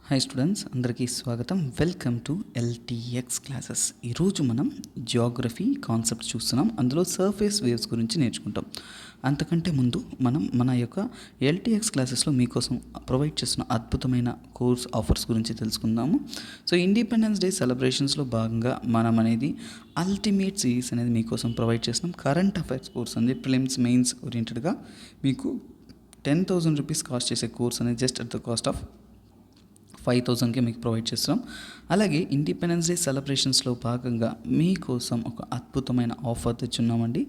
Hi students, అందరికీ స్వాగతం. Welcome to LTX classes. ఈరోజు మనం జియోగ్రఫీ కాన్సెప్ట్ చూస్తున్నాం. అందులో సర్ఫేస్ వేవ్స్ గురించి నేర్చుకుంటాం. అంతకంటే ముందు మనం మన యొక్క ఎల్టీఎక్స్ క్లాసెస్లో మీకోసం ప్రొవైడ్ చేస్తున్న అద్భుతమైన కోర్స్ ఆఫర్స్ గురించి తెలుసుకుందాము. సో ఇండిపెండెన్స్ డే సెలబ్రేషన్స్లో భాగంగా మనం అనేది అల్టిమేట్ సిరీస్ అనేది మీకోసం ప్రొవైడ్ చేస్తున్నాం. కరెంట్ అఫైర్స్ కోర్స్ అనేది ప్రిలిమ్స్ మెయిన్స్ ఓరియంటెడ్గా మీకు 10,000 రూపీస్ కాస్ట్ చేసే కోర్స్ అనేది just at the cost of 5,000కి మీకు ప్రొవైడ్ చేస్తున్నాం. అలాగే ఇండిపెండెన్స్ డే సెలబ్రేషన్స్లో భాగంగా మీకోసం ఒక అద్భుతమైన ఆఫర్ తెచ్చున్నామండి.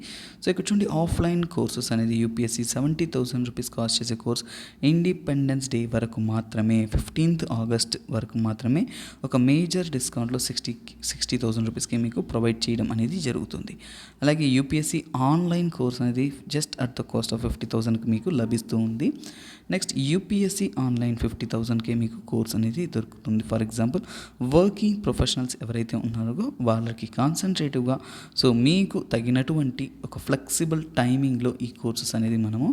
సో ఇక్కడ చూడండి, ఆఫ్లైన్ కోర్సెస్ అనేది యూపీఎస్సీ 70,000 రూపీస్ కాస్ట్ చేసే కోర్స్ ఇండిపెండెన్స్ డే వరకు మాత్రమే, 15th ఆగస్ట్ వరకు మాత్రమే ఒక మేజర్ డిస్కౌంట్లో 60,000 రూపీస్కి మీకు ప్రొవైడ్ చేయడం అనేది జరుగుతుంది. అలాగే యూపీఎస్సీ ఆన్లైన్ కోర్స్ అనేది just at the cost of 50,000కి మీకు లభిస్తూ ఉంది. నెక్స్ట్ యూపీఎస్సీ ఆన్లైన్ 50,000కే మీకు కోర్స్ అనేది దొరుకుతుంది. ఫర్ ఎగ్జాంపుల్, వర్కింగ్ ప్రొఫెషనల్స్ ఎవరైతే ఉన్నారో వాళ్ళకి కాన్సన్ట్రేటివ్గా సో మీకు తగినటువంటి ఒక ఫ్లెక్సిబుల్ టైమింగ్లో ఈ కోర్సెస్ అనేది మనము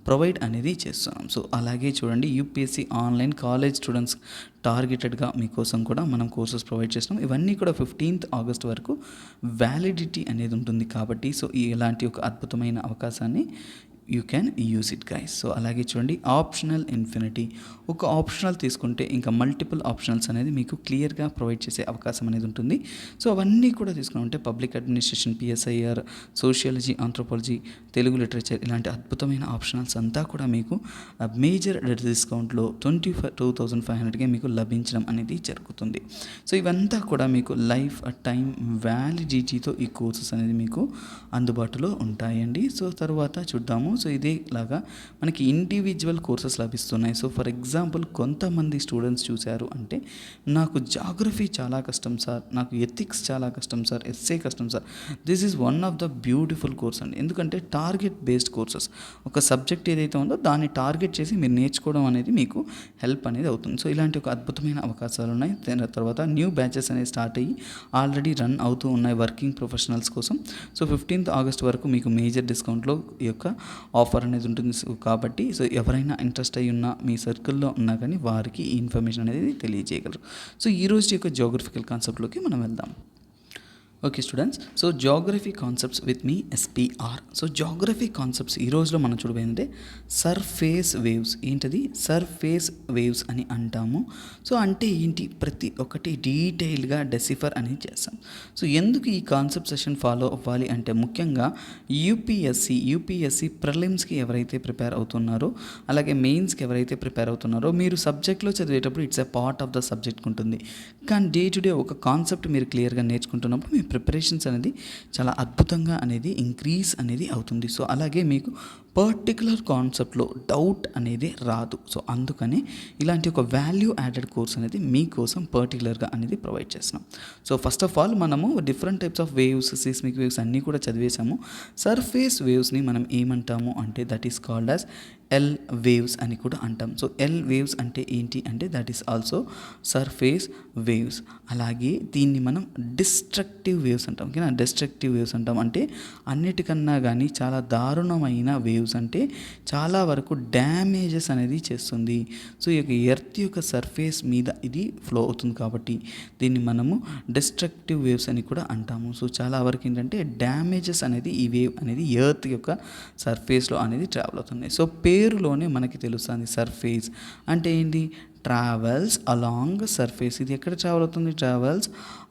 ప్రొవైడ్ అనేది చేస్తున్నాం. సో అలాగే చూడండి, యూపీఎస్సీ ఆన్లైన్ కాలేజ్ స్టూడెంట్స్ టార్గెటెడ్గా మీకోసం కూడా మనం కోర్సెస్ ప్రొవైడ్ చేస్తున్నాం. ఇవన్నీ కూడా 15th ఆగస్ట్ వరకు వ్యాలిడిటీ అనేది ఉంటుంది కాబట్టి సో ఇలాంటి ఒక అద్భుతమైన అవకాశాన్ని you can use it guys. So అలాగే చూడండి, ఆప్షనల్ ఇన్ఫినిటీ, ఒక ఆప్షనల్ తీసుకుంటే ఇంకా మల్టిపుల్ ఆప్షనల్స్ అనేది మీకు క్లియర్గా ప్రొవైడ్ చేసే అవకాశం అనేది ఉంటుంది. సో అవన్నీ కూడా తీసుకున్నామంటే public administration, PSIR, sociology, anthropology, Telugu literature, ఇలాంటి అద్భుతమైన ఆప్షనల్స్ అంతా కూడా మీకు మేజర్ డిస్కౌంట్లో 22,500కే మీకు లభించడం అనేది జరుగుతుంది. సో ఇవంతా కూడా మీకు లైఫ్ టైం వ్యాలిడిటీతో ఈ కోర్సెస్ అనేది మీకు అందుబాటులో ఉంటాయండి. సో తర్వాత చూద్దాము. సో ఇదేలాగా మనకి ఇండివిజువల్ కోర్సెస్ లభిస్తున్నాయి. సో ఫర్ ఎగ్జాంపుల్, కొంతమంది స్టూడెంట్స్ చూశారు అంటే నాకు జాగ్రఫీ చాలా కష్టం సార్, నాకు ఎథిక్స్ చాలా కష్టం సార్, ఎస్ఏ కష్టం sir. This is one of the beautiful course అండి. ఎందుకంటే టార్గెట్ బేస్డ్ కోర్సెస్, ఒక సబ్జెక్ట్ ఏదైతే ఉందో దాన్ని టార్గెట్ చేసి మీరు నేర్చుకోవడం అనేది మీకు హెల్ప్ అనేది అవుతుంది. సో ఇలాంటి ఒక అద్భుతమైన అవకాశాలు ఉన్నాయి. తర్వాత న్యూ బ్యాచెస్ అనేవి స్టార్ట్ అయ్యి ఆల్రెడీ రన్ అవుతూ ఉన్నాయి వర్కింగ్ ప్రొఫెషనల్స్ కోసం. సో 15th ఆగస్ట్ వరకు మీకు మేజర్ డిస్కౌంట్లో ఈ యొక్క ఆఫర్ అనేది ఉంటుంది. కాబట్టి సో ఎవరైనా ఇంట్రెస్ట్ అయ్యి ఉన్నా మీ సర్కిల్లో ఉన్నా కానీ వారికి ఈ ఇన్ఫర్మేషన్ అనేది తెలియజేయగలరు. సో ఈరోజు యొక్క జియోగ్రఫికల్ కాన్సెప్ట్లోకి మనం వెళ్దాం. Okay students, so Geography concepts with me SPR. So Geography concepts ఈ రోజులో మనం చూడబోయేంటే సర్ఫేస్ వేవ్స్. ఏంటది? సర్ఫేస్ వేవ్స్ అని అంటాము. సో అంటే ఏంటి, ప్రతి ఒక్కటి డీటెయిల్గా డెసిఫర్ అనేది చేస్తాం. సో ఎందుకు ఈ కాన్సెప్ట్ సెషన్ ఫాలో అవ్వాలి అంటే ముఖ్యంగా యూపీఎస్సీ ప్రిలిమ్స్కి ఎవరైతే ప్రిపేర్ అవుతున్నారో, అలాగే మెయిన్స్కి ఎవరైతే ప్రిపేర్ అవుతున్నారో, మీరు సబ్జెక్ట్లో చదివేటప్పుడు it's a part of the subject ఉంటుంది. కానీ డే టు డే ఒక కాన్సెప్ట్ మీరు క్లియర్గా నేర్చుకుంటున్నప్పుడు మీ ప్రిపరేషన్స్ అనేది చాలా అద్భుతంగా అనేది ఇంక్రీజ్ అనేది అవుతుంది. సో అలాగే మీకు పర్టికులర్ కాన్సెప్ట్లో డౌట్ అనేది రాదు. సో అందుకని ఇలాంటి ఒక వాల్యూ యాడెడ్ కోర్స్ అనేది మీకోసం పర్టికులర్గా అనేది ప్రొవైడ్ చేస్తున్నాం. సో ఫస్ట్ ఆఫ్ ఆల్ మనము different types of waves, seismic waves అన్నీ కూడా చదివేశాము. సర్ఫేస్ వేవ్స్ని మనం ఏమంటాము అంటే that is called as L waves అని కూడా అంటాం. సో ఎల్ వేవ్స్ అంటే ఏంటి అంటే that is also surface waves. అలాగే దీన్ని మనం డిస్ట్రక్టివ్ వేవ్స్ అంటాం. ఓకేనా? డిస్ట్రక్టివ్ వేవ్స్ అంటాం అంటే అన్నిటికన్నా కానీ చాలా దారుణమైన వేవ్స్, అంటే చాలా వరకు డ్యామేజెస్ అనేది చేస్తుంది. సో ఈ యొక్క ఎర్త్ యొక్క సర్ఫేస్ మీద ఇది ఫ్లో అవుతుంది కాబట్టి దీన్ని మనము డిస్ట్రక్టివ్ వేవ్స్ అని కూడా అంటాము. సో చాలా వరకు ఏంటంటే డ్యామేజెస్ అనేది ఈ వేవ్ అనేది ఎర్త్ యొక్క సర్ఫేస్లో అనేది ట్రావెల్ అవుతుంది. సో పేరులోనే మనకి తెలుస్తుంది సర్ఫేస్ అంటే ఏంటి, ట్రావెల్స్ అలాంగ్ సర్ఫేస్. ఇది ఎక్కడ ట్రావెల్ అవుతుంది? ట్రావెల్స్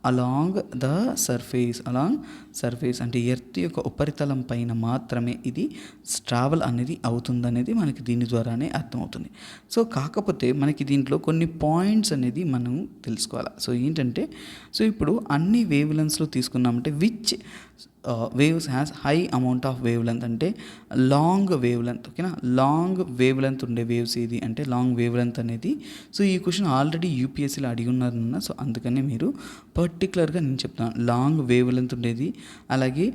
అలాంగ్ ద సర్ఫేస్ అంటే ఎర్త్ యొక్క ఉపరితలం పైన మాత్రమే ఇది ట్రావెల్ అనేది అవుతుందనేది మనకి దీని ద్వారానే అర్థమవుతుంది. సో కాకపోతే మనకి దీంట్లో కొన్ని పాయింట్స్ అనేది మనం తెలుసుకోవాలి. సో ఏంటంటే, సో ఇప్పుడు అన్ని వేవ్ లెంత్స్లో తీసుకున్నామంటే which waves has high amount of wavelength అంటే లాంగ్ వేవ్ లెంత్. ఓకేనా? లాంగ్ వేవ్ లెంత్ ఉండే వేవ్స్ ఏది అంటే లాంగ్ వేవ్ లెంత్ అనేది. సో ఈ క్వశ్చన్ ఆల్రెడీ యూపీఎస్సీలో అడిగి ఉన్నారన్న. సో అందుకనే మీరు పర్టికులర్గా నేను చెప్తాను, లాంగ్ వేవ్ లెంత్ ఉండేది, అలాగే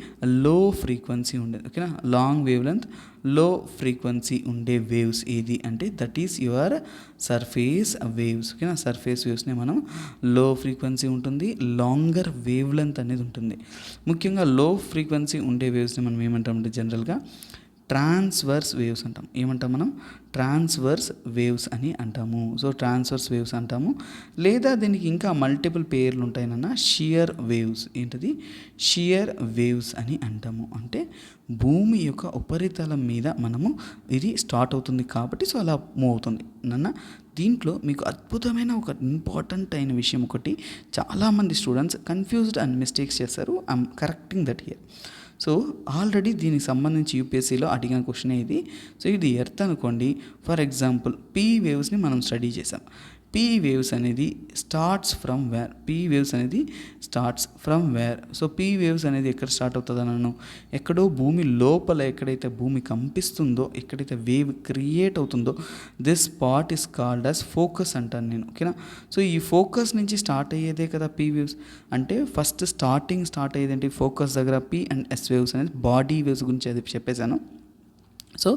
లో ఫ్రీక్వెన్సీ ఉండేది. ఓకేనా? లాంగ్ వేవ్ లెంత్, లో ఫ్రీక్వెన్సీ ఉండే వేవ్స్ ఏది అంటే that is your surface waves. ఓకేనా? సర్ఫేస్ వేవ్స్ని మనం లో ఫ్రీక్వెన్సీ ఉంటుంది, లాంగర్ వేవ్ లెంత్ అనేది ఉంటుంది. ముఖ్యంగా లో ఫ్రీక్వెన్సీ ఉండే వేవ్స్ని మనం ఏమంటామంటే జనరల్గా ట్రాన్స్వర్స్ వేవ్స్ అంటాం. ఏమంటాం మనం? ట్రాన్స్వర్స్ వేవ్స్ అని అంటాము. సో ట్రాన్స్వర్స్ వేవ్స్ అంటాము. లేదా దీనికి ఇంకా మల్టిపుల్ పేర్లు ఉంటాయి నాన్న. Shear waves. ఏంటది? షియర్ వేవ్స్ అని అంటాము. అంటే భూమి యొక్క ఉపరితలం మీద మనము ఇది స్టార్ట్ అవుతుంది కాబట్టి సో అలా మూవ్ అవుతుంది నాన్న. దీంట్లో మీకు అద్భుతమైన ఒక ఇంపార్టెంట్ అయిన విషయం ఒకటి, చాలామంది స్టూడెంట్స్ కన్ఫ్యూజ్డ్ అండ్ మిస్టేక్స్ చేస్తారు. I'm correcting that here. So already దీనికి సంబంధించి యూపీఎస్సీలో అడిగిన క్వశ్చన్ ఇది. సో ఇది ఎర్త్ అనుకోండి. ఫర్ ఎగ్జాంపుల్ పీ వేవ్స్ని మనం స్టడీ చేసాం. పీ వేవ్స్ అనేది starts from where? P waves అనేది starts from where? So P waves అనేది ఎక్కడ స్టార్ట్ అవుతుంది అన్నాను? ఎక్కడో భూమి లోపల, ఎక్కడైతే భూమి కంపిస్తుందో, ఎక్కడైతే వేవ్ క్రియేట్ అవుతుందో, this spot is called as focus అంటాను నేను. ఓకేనా? సో ఈ ఫోకస్ నుంచి స్టార్ట్ అయ్యేదే కదా పీ వేవ్స్ అంటే. ఫస్ట్ స్టార్ట్ అయ్యేది ఏంటి? ఫోకస్ దగ్గర పీ అండ్ ఎస్ వేవ్స్ అనేది బాడీ వేవ్స్ గురించి అది చెప్పేశాను. సో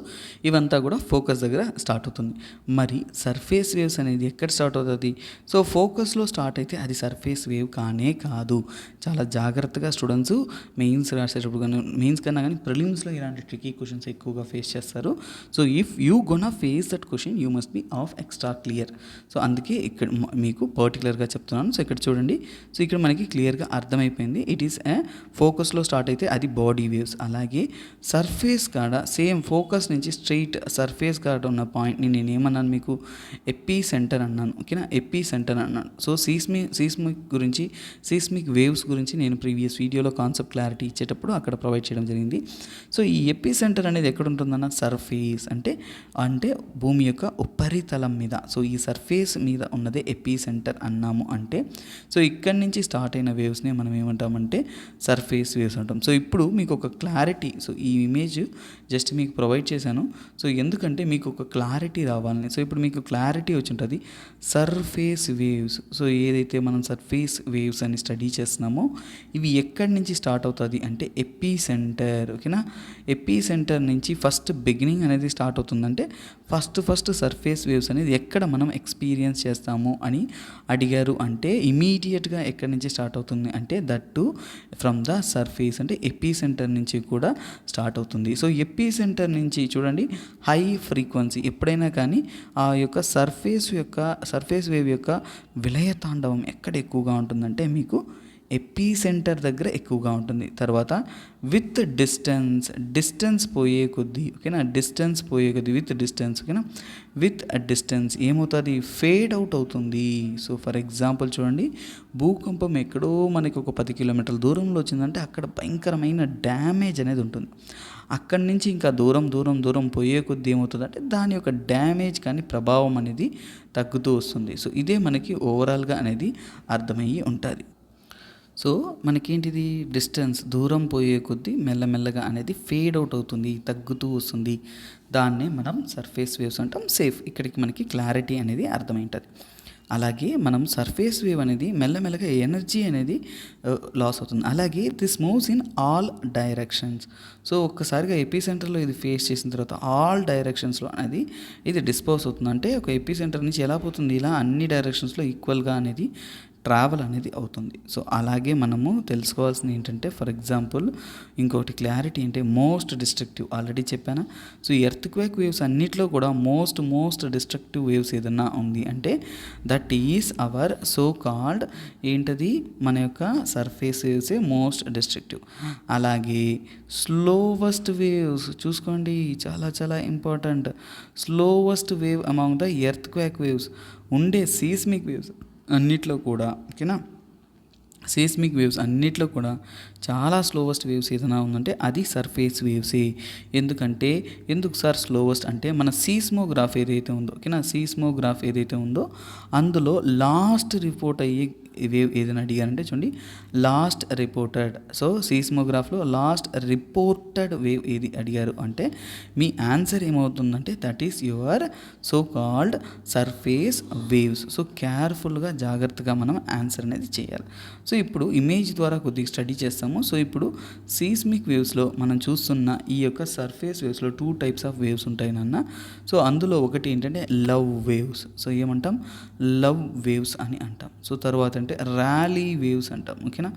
ఇవంతా కూడా ఫోకస్ దగ్గర స్టార్ట్ అవుతుంది. మరి సర్ఫేస్ వేవ్స్ అనేది ఎక్కడ స్టార్ట్ అవుతుంది? సో ఫోకస్లో స్టార్ట్ అయితే అది సర్ఫేస్ వేవ్ కానే కాదు. చాలా జాగ్రత్తగా స్టూడెంట్స్ మెయిన్స్ రాసేటప్పుడు కానీ, మెయిన్స్ కన్నా కానీ ప్రిలిమ్స్లో ఇలాంటి ట్రికీ క్వశ్చన్స్ ఎక్కువగా ఫేస్ చేస్తారు. So if you gonna face that question you must be of extra clear. So అందుకే ఇక్కడ మీకు పర్టికులర్గా చెప్తున్నాను. సో ఇక్కడ చూడండి. సో ఇక్కడ మనకి క్లియర్గా అర్థమైపోయింది. ఇట్ ఈస్ ఫోకస్లో స్టార్ట్ అయితే అది బాడీ వేవ్స్. అలాగే సర్ఫేస్ కాడ సేమ్ ఫోకస్ నుంచి స్ట్రైట్ సర్ఫేస్ కాడ ఉన్న పాయింట్ని నేను ఏమన్నాను మీకు? ఎపీ సెంటర్ అన్నాను. ఓకేనా? ఎపీ సెంటర్ అన్నాను. సో సీస్మిక్ వేవ్స్ గురించి నేను ప్రీవియస్ వీడియోలో కాన్సెప్ట్ క్లారిటీ ఇచ్చేటప్పుడు అక్కడ ప్రొవైడ్ చేయడం జరిగింది. సో ఈ ఎపీ సెంటర్ అనేది ఎక్కడ ఉంటుందన్న? సర్ఫేస్ అంటే భూమి యొక్క ఉపరితలం మీద. సో ఈ సర్ఫేస్ మీద ఉన్నదే ఎపీ సెంటర్ అన్నాము. అంటే సో ఇక్కడి నుంచి స్టార్ట్ అయిన వేవ్స్ని మనం ఏమంటామంటే సర్ఫేస్ వేవ్స్ అంటాం. సో ఇప్పుడు మీకు ఒక క్లారిటీ, సో ఈ ఇమేజ్ జస్ట్ మీకు ప్రొవైడ్ చేశాను. సో ఎందుకంటే మీకు ఒక క్లారిటీ రావాలని. సో ఇప్పుడు మీకు క్లారిటీ వచ్చి ఉంటుంది. సర్ఫేస్ వేవ్స్, సో ఏదైతే మనం సర్ఫేస్ వేవ్స్ అని స్టడీ చేస్తున్నామో ఇవి ఎక్కడి నుంచి స్టార్ట్ అవుతుంది అంటే ఎపీ సెంటర్. ఓకేనా? ఎపీ సెంటర్ నుంచి ఫస్ట్ బిగినింగ్ అనేది స్టార్ట్ అవుతుందంటే ఫస్ట్ సర్ఫేస్ వేవ్స్ అనేది ఎక్కడ మనం ఎక్స్పీరియన్స్ చేస్తాము అని అడిగారు అంటే ఇమీడియట్గా ఎక్కడి నుంచి స్టార్ట్ అవుతుంది అంటే దట్టు ఫ్రమ్ ద సర్ఫేస్ అంటే ఎపీ సెంటర్ నుంచి కూడా స్టార్ట్ అవుతుంది. సో ఎపీ సెంటర్ నుంచి చూడండి హై ఫ్రీక్వెన్సీ ఎప్పుడైనా కానీ ఆ యొక్క సర్ఫేస్ వేవ్ యొక్క విలయ తాండవం ఎక్కడ ఎక్కువగా ఉంటుందంటే మీకు ఎపీ సెంటర్ దగ్గర ఎక్కువగా ఉంటుంది. తర్వాత విత్ డిస్టెన్స్ పోయే కొద్దీ, ఓకేనా? విత్ డిస్టెన్స్ ఏమవుతుంది? ఫేడ్ అవుట్ అవుతుంది. సో ఫర్ ఎగ్జాంపుల్ చూడండి, భూకంపం ఎక్కడో మనకి ఒక 10 కిలోమీటర్ల దూరంలో వచ్చిందంటే అక్కడ భయంకరమైన డ్యామేజ్ అనేది ఉంటుంది. అక్కడి నుంచి ఇంకా దూరం పోయే కొద్దీ ఏమవుతుందంటే దాని యొక్క డ్యామేజ్ కానీ ప్రభావం అనేది తగ్గుతూ వస్తుంది. సో ఇదే మనకి ఓవరాల్గా అనేది అర్థమయ్యి ఉంటుంది. సో మనకేంటిది? డిస్టెన్స్ దూరం పోయే కొద్దీ మెల్లమెల్లగా అనేది ఫేడ్ అవుట్ అవుతుంది, తగ్గుతూ వస్తుంది. దాన్నే మనం సర్ఫేస్ వేవ్స్ అంటాం. సేఫ్ ఇక్కడికి మనకి క్లారిటీ అనేది అర్థమైంటుంది. అలాగే మనం సర్ఫేస్ వేవ్ అనేది మెల్లమెల్లగా ఎనర్జీ అనేది లాస్ అవుతుంది. అలాగే this moves in all directions. So ఒక్కసారిగా ఎపీ సెంటర్లో ఇది ఫేస్ చేసిన తర్వాత ఆల్ డైరెక్షన్స్లో అనేది ఇది డిస్పోజ్ అవుతుంది. అంటే ఒక ఎపీ సెంటర్ నుంచి ఎలా పోతుంది? ఇలా అన్ని డైరెక్షన్స్లో ఈక్వల్గా అనేది ట్రావెల్ అనేది అవుతుంది. సో అలాగే మనము తెలుసుకోవాల్సింది ఏంటంటే ఫర్ ఎగ్జాంపుల్ ఇంకొకటి క్లారిటీ అంటే మోస్ట్ డిస్ట్రక్టివ్ ఆల్రెడీ చెప్పాను. సో ఈ ఎర్త్క్వేక్ వేవ్స్ అన్నిట్లో కూడా మోస్ట్ డిస్ట్రక్టివ్ వేవ్స్ ఏదన్నా ఉంది అంటే that is our so called ఏంటది? మన యొక్క సర్ఫేస్ వేవ్సే మోస్ట్ డిస్ట్రక్టివ్. అలాగే స్లోవెస్ట్ వేవ్స్ చూసుకోండి, చాలా important. Slowest wave among the earthquake waves ఉండే సీస్మిక్ వేవ్స్ అన్నిట్లో కూడా, ఓకేనా? సీస్మిక్ వేవ్స్ అన్నిట్లో కూడా చాలా స్లోవెస్ట్ వేవ్స్ ఏదైనా ఉందంటే అది సర్ఫేస్ వేవ్సే. ఎందుకు సార్ స్లోవెస్ట్ అంటే మన సీస్మోగ్రాఫ్ ఏదైతే ఉందో, ఓకేనా? సీస్మోగ్రాఫ్ ఏదైతే ఉందో అందులో లాస్ట్ రిపోర్ట్ అయ్యే వేవ్ ఏదైనా అడిగారంటే చూడండి లాస్ట్ రిపోర్టెడ్. సో సీస్మోగ్రాఫ్లో లాస్ట్ రిపోర్టెడ్ వేవ్ ఏది అడిగారు అంటే మీ ఆన్సర్ ఏమవుతుందంటే that is your so called surface waves. So కేర్ఫుల్గా జాగ్రత్తగా మనం ఆన్సర్ అనేది చేయాలి. సో ఇప్పుడు ఇమేజ్ ద్వారా కొద్దిగా స్టడీ చేస్తాము. సో ఇప్పుడు సీస్మిక్ వేవ్స్లో మనం చూస్తున్న ఈ యొక్క సర్ఫేస్ వేవ్స్లో 2 టైప్స్ ఆఫ్ వేవ్స్ ఉంటాయి నాన్న. సో అందులో ఒకటి ఏంటంటే లవ్ వేవ్స్. సో ఏమంటాం? లవ్ వేవ్స్ అని అంటాం. సో తర్వాత అంటే అంటే ర్యాలీ వేవ్స్ అంటాం. ఓకేనా,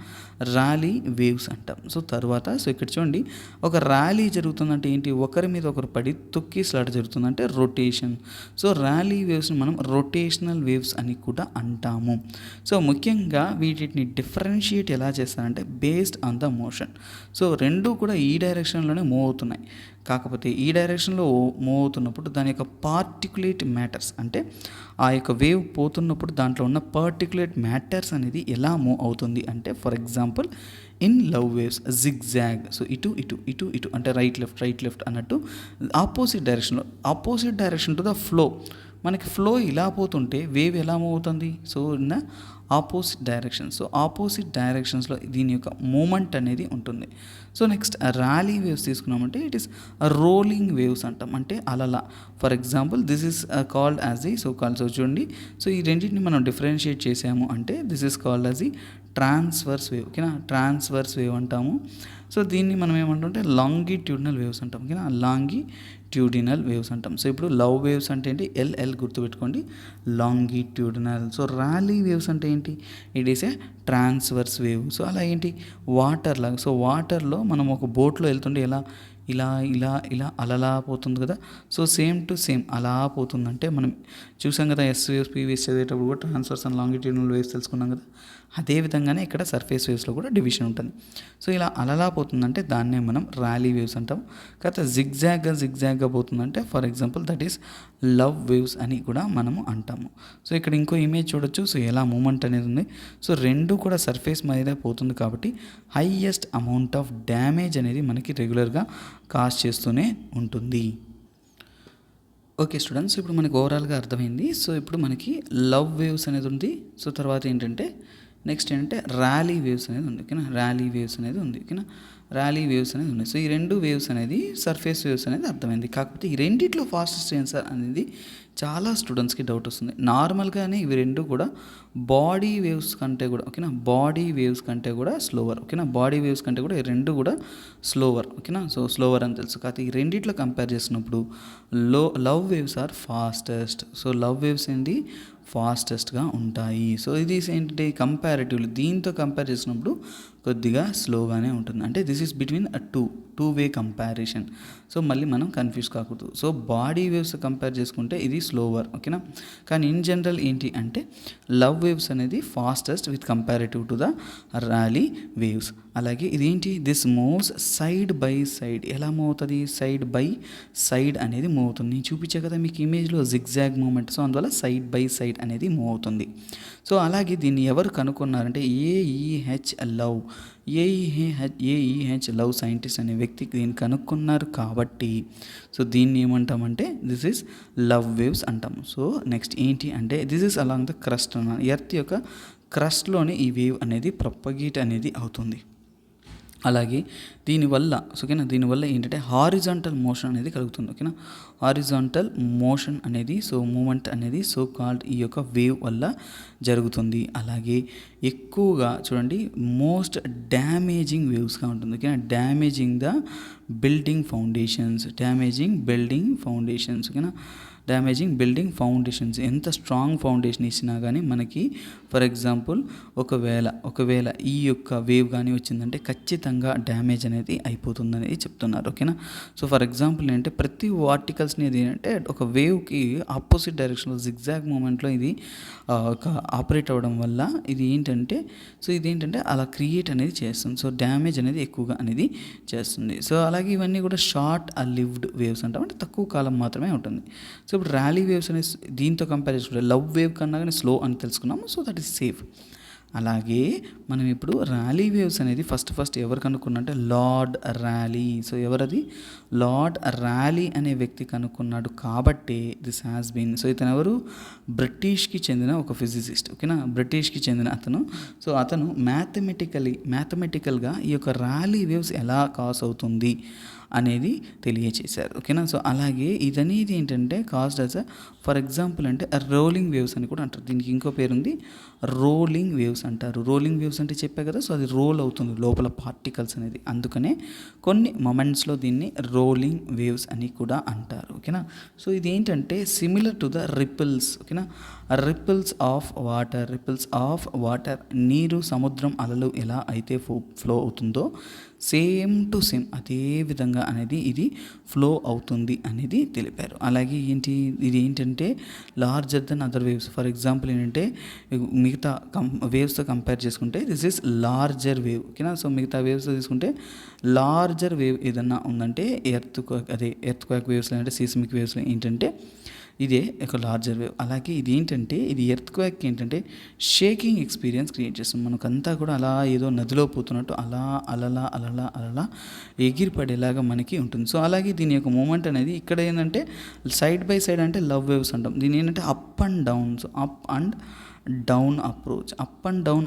ర్యాలీ వేవ్స్ అంటాం. సో తర్వాత సో ఇక్కడ చూడండి, ఒక ర్యాలీ జరుగుతుందంటే ఏంటి, ఒకరి మీద ఒకరు పడి తొక్కేసలాట జరుగుతుందంటే రొటేషన్. సో ర్యాలీ వేవ్స్ని మనం రొటేషనల్ వేవ్స్ అని కూడా అంటాము. సో ముఖ్యంగా వీటిని డిఫరెన్షియేట్ ఎలా చేస్తారంటే based on the motion. So రెండు కూడా ఈ డైరెక్షన్లోనే మూవ్ అవుతున్నాయి. కాకపోతే ఈ డైరెక్షన్లో మూవ్ అవుతున్నప్పుడు దాని యొక్క పార్టికులేట్ మ్యాటర్స్ అంటే ఆ యొక్క వేవ్ పోతున్నప్పుడు దాంట్లో ఉన్న పార్టికులేట్ మ్యాటర్స్ అనేది ఎలా మూవ్ అవుతుంది అంటే, for example in love waves zigzag. So ఇటు ఇటు ఇటు ఇటు అంటే రైట్ లెఫ్ట్ అన్నట్టు opposite direction to the flow. మనకి ఫ్లో ఇలా పోతుంటే వేవ్ ఎలా మూవ్ అవుతుంది, so in opposite direction. So opposite డైరెక్షన్స్లో దీని యొక్క మూమెంట్ అనేది ఉంటుంది. సో నెక్స్ట్ ర్యాలీ వేవ్స్ తీసుకున్నామంటే ఇట్ ఈస్ రోలింగ్ వేవ్స్ అంటాం, అంటే అలల. For example this is called as the so చూడండి, సో ఈ రెండింటిని మనం డిఫరెన్షియేట్ చేసాము అంటే this is called as the transverse wave. ఓకేనా, ట్రాన్స్వర్స్ వేవ్ అంటాము. సో దీన్ని మనం ఏమంటామంటే లాంగిట్యూడినల్ వేవ్స్ అంటాం. ఓకేనా, లాంగిట్యూడినల్ వేవ్స్ అంటాం. సో ఇప్పుడు లవ్ వేవ్స్ అంటే ఏంటి, ఎల్ గుర్తుపెట్టుకోండి, లాంగిట్యూడినల్. సో ర్యాలీ వేవ్స్ అంటే ఏంటి, it is a transverse wave. So అలా ఏంటి, వాటర్ లాగా. సో వాటర్లో మనం ఒక బోట్లో వెళ్తుంటే ఎలా ఇలా ఇలా ఇలా అలలా పోతుంది కదా. సో సేమ్ టు సేమ్ అలా పోతుందంటే మనం చూసాం కదా, ఎస్ వేవ్స్ పీ వేవ్స్ చదివేటప్పుడు కూడా ట్రాన్స్వర్స్ అండ్ లాంగిట్యూడినల్ వేవ్స్ తెలుసుకున్నాం కదా. అదే విధంగానే ఇక్కడ సర్ఫేస్ వేవ్స్లో కూడా డివిజన్ ఉంటుంది. సో ఇలా అలలా పోతుందంటే దాన్నే మనం ర్యాలీ వేవ్స్ అంటాం. కాకపోతే జిగ్జాగ్గా పోతుందంటే for example that is love waves అని కూడా మనము అంటాము. సో ఇక్కడ ఇంకో ఇమేజ్ చూడొచ్చు. సో ఎలా మూమెంట్ అనేది ఉంది. సో రెండు కూడా సర్ఫేస్ మీద పోతుంది కాబట్టి హైయెస్ట్ అమౌంట్ ఆఫ్ డ్యామేజ్ అనేది మనకి రెగ్యులర్గా కాజ్ చేస్తూనే ఉంటుంది. ఓకే స్టూడెంట్స్, ఇప్పుడు మనకి ఓవరాల్గా అర్థమైంది. సో ఇప్పుడు మనకి లవ్ వేవ్స్ అనేది ఉంది. సో తర్వాత ఏంటంటే నెక్స్ట్ ఏంటంటే ర్యాలీ వేవ్స్ అనేది ఉంది. ఓకేనా, ర్యాలీ వేవ్స్ అనేది ఉంది. ఓకేనా, ర్యాలీ వేవ్స్ అనేది ఉన్నాయి. సో ఈ రెండు వేవ్స్ అనేది సర్ఫేస్ వేవ్స్ అనేది అర్థమైంది. కాకపోతే ఈ రెండిట్లో ఫాస్టెస్ట్ ఆన్సర్ అనేది చాలా స్టూడెంట్స్కి డౌట్ వస్తుంది. నార్మల్గానే ఇవి రెండు కూడా బాడీ వేవ్స్ కంటే కూడా, ఓకేనా, బాడీ వేవ్స్ కంటే కూడా స్లోవర్. ఓకేనా, బాడీ వేవ్స్ కంటే కూడా ఈ రెండు కూడా స్లోవర్. ఓకేనా, సో స్లోవర్ అని తెలుసు. కాకపోతే ఈ రెండిట్లో కంపేర్ చేసినప్పుడు love waves are fastest. So love waves ఏంటి, ఫాస్టెస్ట్గా ఉంటాయి. సో ఇది ఏంటంటే కంపారిటివ్లీ దీంతో కంపేర్ చేసినప్పుడు కొద్దిగా స్లోగానే ఉంటుంది. అంటే this is between two way comparison. So మళ్ళీ మనం కన్ఫ్యూజ్ కాకూడదు. సో బాడీ వేవ్స్ కంపేర్ చేసుకుంటే ఇది స్లోవర్. ఓకేనా, కానీ ఇన్ జనరల్ ఏంటి అంటే లవ్ వేవ్స్ అనేది fastest with comparative to the rally waves. అలాగే ఇదేంటి, this moves side by side. ఎలా మూవ్ అవుతుంది, సైడ్ బై సైడ్ అనేది మూవ్ అవుతుంది. నేను చూపించే కదా మీకు ఇమేజ్లో జిగ్జాగ్ మూమెంట్. సో అందువల్ల సైడ్ బై సైడ్ అనేది మూవ్ అవుతుంది. సో అలాగే దీన్ని ఎవరు కనుక్కున్నారంటే ఏఈహెచ్ లవ్ సైంటిస్ట్ అనే వ్యక్తి దీన్ని కనుక్కున్నారు కాబట్టి సో దీన్ని ఏమంటామంటే దిస్ ఈజ్ లవ్ వేవ్స్ అంటాము. సో నెక్స్ట్ ఏంటి అంటే this is along the crust అన్న ఎర్త్ యొక్క క్రస్ట్లోనే ఈ వేవ్ అనేది ప్రొపగేట్ అనేది అవుతుంది. అలాగే దీనివల్ల దీనివల్ల ఏంటంటే హారిజాంటల్ మోషన్ అనేది కలుగుతుంది. ఓకేనా, హారిజాంటల్ మోషన్ అనేది సో మూమెంట్ అనేది సో కాల్డ్ ఈ యొక్క వేవ్ వల్ల జరుగుతుంది. అలాగే ఎక్కువగా చూడండి మోస్ట్ డ్యామేజింగ్ వేవ్స్గా ఉంటుంది. ఓకేనా, డ్యామేజింగ్ బిల్డింగ్ ఫౌండేషన్స్. ఓకేనా, డ్యామేజింగ్ బిల్డింగ్ ఫౌండేషన్స్. ఎంత స్ట్రాంగ్ ఫౌండేషన్ ఇచ్చినా కానీ మనకి ఫర్ ఎగ్జాంపుల్ ఒకవేళ ఈ యొక్క వేవ్ కానీ వచ్చిందంటే ఖచ్చితంగా డ్యామేజ్ అనేది అయిపోతుందని చెప్తున్నారు. ఓకేనా, సో ఫర్ ఎగ్జాంపుల్ ఏంటంటే ప్రతి ఆర్టికల్స్ని ఏంటంటే ఒక వేవ్కి ఆపోజిట్ డైరెక్షన్లో జిగ్జాగ్ మూమెంట్లో ఇది ఒక ఆపరేట్ అవ్వడం వల్ల ఇదేంటంటే అలా క్రియేట్ అనేది చేస్తుంది. సో డ్యామేజ్ అనేది ఎక్కువగా అనేది చేస్తుంది. సో అలాగే ఇవన్నీ కూడా షార్ట్ లివ్డ్ వేవ్స్ అంటాం, అంటే తక్కువ కాలం మాత్రమే ఉంటుంది. సో ఇప్పుడు ర్యాలీ వేవ్స్ అనేది దీంతో కంపేర్ చేసుకుంటే లవ్ వేవ్ కన్నా కానీ స్లో అని తెలుసుకున్నాము. So that is safe. అలాగే మనం ఇప్పుడు ర్యాలీ వేవ్స్ అనేది ఫస్ట్ ఎవరు కనుక్కున్నారంటే లార్డ్ ర్యాలీ. సో ఎవరది, లార్డ్ ర్యాలీ అనే వ్యక్తి కనుక్కున్నాడు కాబట్టి దిస్ హ్యాస్ బీన్. సో ఇతను ఎవరు, బ్రిటిష్కి చెందిన ఒక ఫిజిసిస్ట్. ఓకేనా, బ్రిటిష్కి చెందిన అతను. సో అతను మ్యాథమెటికల్గా ఈ యొక్క ర్యాలీ వేవ్స్ ఎలా కాస్ అవుతుంది అనేది తెలియచేశారు. ఓకేనా. సో అలాగే ఇదనేది ఏంటంటే కాస్డ్ యాజ్ ఫర్ ఎగ్జాంపుల్ అంటే రోలింగ్ వేవ్స్ అని కూడా అంటారు. దీనికి ఇంకో పేరుంది, రోలింగ్ వేవ్స్ అంటారు. రోలింగ్ వేవ్స్ అంటే చెప్పా కదా, సో అది రోల్ అవుతుంది లోపల పార్టికల్స్ అనేది, అందుకనే కొన్ని మొమెంట్స్లో దీన్ని రోలింగ్ వేవ్స్ అని కూడా అంటారు. ఓకేనా. సో ఇది ఏంటంటే సిమిలర్ టు ద రిపిల్స్. ఓకేనా. రిపిల్స్ ఆఫ్ వాటర్, నీరు సముద్రం అలలు ఎలా అయితే ఫ్లో అవుతుందో సేమ్ టు సేమ్ అదే విధంగా అనేది ఇది ఫ్లో అవుతుంది అనేది తెలిపారు. అలాగే ఇది ఏంటంటే larger than other waves. For example ఏంటంటే మిగతా వేవ్స్తో కంపేర్ చేసుకుంటే దిస్ ఈజ్ లార్జర్ వేవ్. ఓకేనా. సో మిగతా వేవ్స్తో తీసుకుంటే లార్జర్ వేవ్ ఏదన్నా ఉందంటే ఎర్త్ క్వాక్ వేవ్స్లో అంటే సీస్మిక్ వేవ్స్లో ఏంటంటే ఇదే ఒక లార్జర్ వేవ్. అలాగే ఇది ఏంటంటే ఇది ఎర్త్ క్వాక్ ఏంటంటే షేకింగ్ ఎక్స్పీరియన్స్ క్రియేట్ చేస్తుంది. మనకంతా కూడా అలా ఏదో నదిలో పోతున్నట్టు అలలా ఎగిరిపడేలాగా మనకి ఉంటుంది. సో అలాగే దీని యొక్క మూమెంట్ అనేది ఇక్కడ ఏంటంటే సైడ్ బై సైడ్ అంటే లవ్ వేవ్స్ అంటాం. దీని ఏంటంటే up and down. So up and down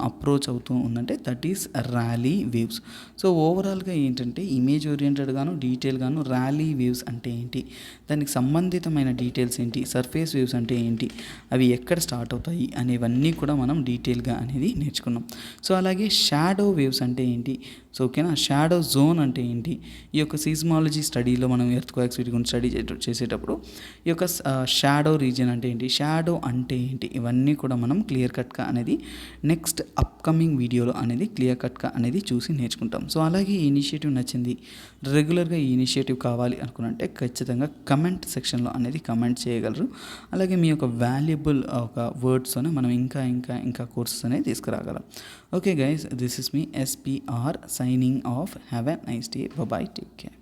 approach అవుతూ ఉందంటే that is rally waves. So ఓవరాల్గా ఏంటంటే ఇమేజ్ ఓరియంటెడ్గాను డీటెయిల్గాను ర్యాలీ వేవ్స్ అంటే ఏంటి, దానికి సంబంధితమైన డీటెయిల్స్ ఏంటి, సర్ఫేస్ వేవ్స్ అంటే ఏంటి, అవి ఎక్కడ స్టార్ట్ అవుతాయి అనేవన్నీ కూడా మనం డీటెయిల్గా అనేది నేర్చుకున్నాం. సో అలాగే షాడో వేవ్స్ అంటే ఏంటి, సో ఓకేనా. షాడో జోన్ అంటే ఏంటి, ఈ యొక్క సీస్మాలజీ స్టడీలో మనం ఎర్త్ క్వాక్స్ వీటి గురించి స్టడీ చేసేటప్పుడు ఈ యొక్క షాడో రీజియన్ అంటే ఏంటి, షాడో అంటే ఏంటి, ఇవన్నీ కూడా మనం క్లియర్ కట్గా అనేది నెక్స్ట్ అప్కమింగ్ వీడియోలో అనేది క్లియర్ కట్గా అనేది చూసి నేర్చుకుంటాం. సో అలాగే ఈ ఇనిషియేటివ్ నచ్చింది, రెగ్యులర్గా ఈ ఇనిషియేటివ్ కావాలి అనుకున్నంటే ఖచ్చితంగా కమెంట్ సెక్షన్లో అనేది కమెంట్ చేయగలరు. అలాగే మీ యొక్క వాల్యుబుల్ ఒక వర్డ్స్తోనే మనం ఇంకా కోర్సెస్ అనేది తీసుకురాగలం. Okay guys, this is me SPR signing off. Have a nice day. Bye bye. Take care.